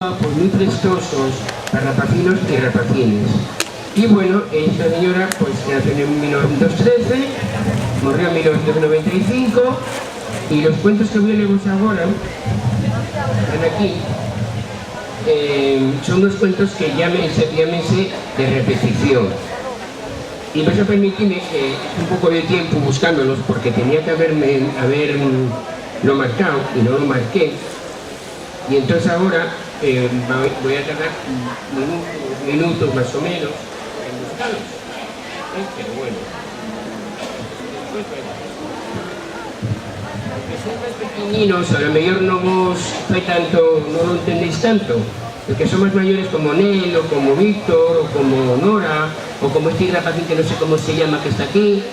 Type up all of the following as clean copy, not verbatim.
Pues muy prestosos para rapacinos y rapacines. Y bueno, esta señora pues nació en 1913, murió en 1995 y los cuentos que voy a leeros ahora están aquí. Son unos cuentos que llámense de repetición. Y vais a permitirme que un poco de tiempo buscándolos porque tenía que haberlo marcado y no lo marqué. Y entonces ahora voy a tardar minutos más o menos en buscarlos. Pero bueno. Porque son más pequeñinos, a lo mejor no lo entendéis tanto. Porque son más mayores como Nel, o como Víctor, o como Nora, o como este rapacín que no sé cómo se llama que está aquí.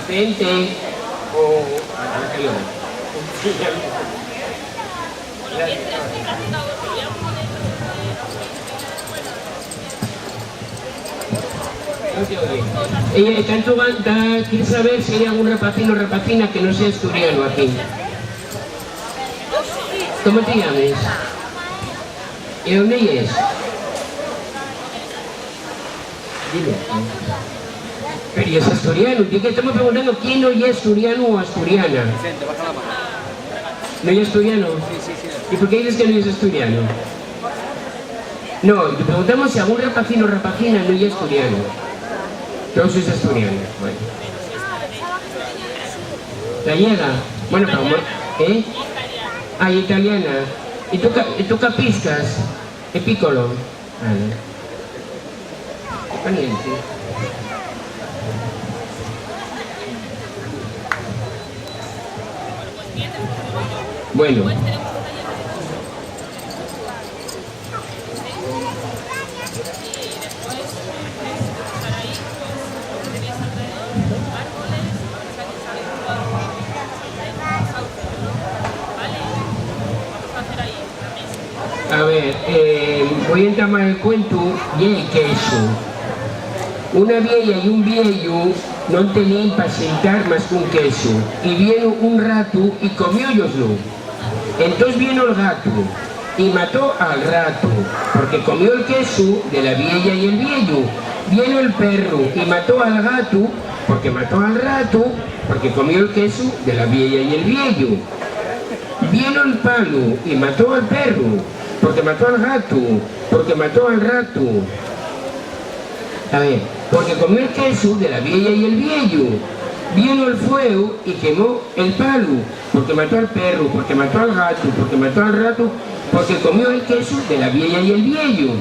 Vicente, o ella tanto quiere saber si hay algún rapacín o rapacina que no sea asturiano aquí. ¿Cómo te llames? ¿Y dónde es? Dile. Pero ¿y es asturiano? ¿Y que estamos preguntando quién no es asturiano o asturiana? Vicente, baja la mano. ¿No es asturiano? Sí. ¿Y por qué dices que no es asturiano? No, te preguntamos si algún rapacino o rapacina no es asturiano. Todos es asturiano. Bueno. ¿Gallega? Bueno, pero Ah, italiana. ¿Y tú capiscas? ¿Qué piccolo? Vale. Valiente. Bueno. A ver, voy a entrar más el cuento y el queso. Una vieja y un viejo no tenían para sentar más que un queso. Y vino un rato y comió ellos-lo. Entonces vino el gato y mató al rato, porque comió el queso de la vieja y el viejo. Vino el perro y mató al gato, porque mató al rato, porque comió el queso de la vieja y el viejo. Vino el palo y mató al perro, porque mató al gato, porque mató al rato. A ver, porque comió el queso de la vieja y el viejo. Vino el fuego y quemó el palo, porque mató al perro, porque mató al gato, porque mató al rato, porque comió el queso de la vieja y el viejo.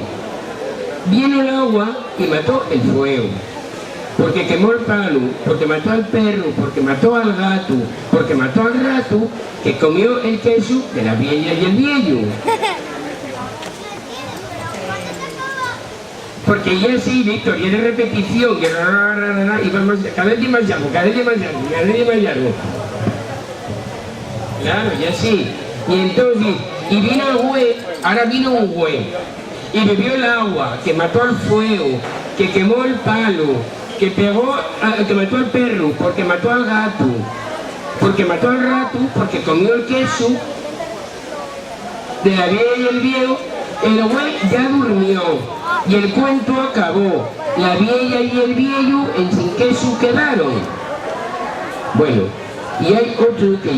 Vino el agua y mató el fuego, porque quemó el palo, porque mató al perro, porque mató al gato, porque mató al rato, que comió el queso de la vieja y el viejo. Porque ya sí, Víctor, ya de repetición, que y vamos cada vez más largo. Claro, ya sí. Y entonces, y vino el güey, ahora vino un güey, y bebió el agua, que mató al fuego, que quemó el palo, que mató al perro, porque mató al gato, porque mató al rato, porque comió el queso de la vieja y el viejo. El güey ya durmió y el cuento acabó. La vieja y el viejo en sin queso quedaron. Bueno, y hay otro que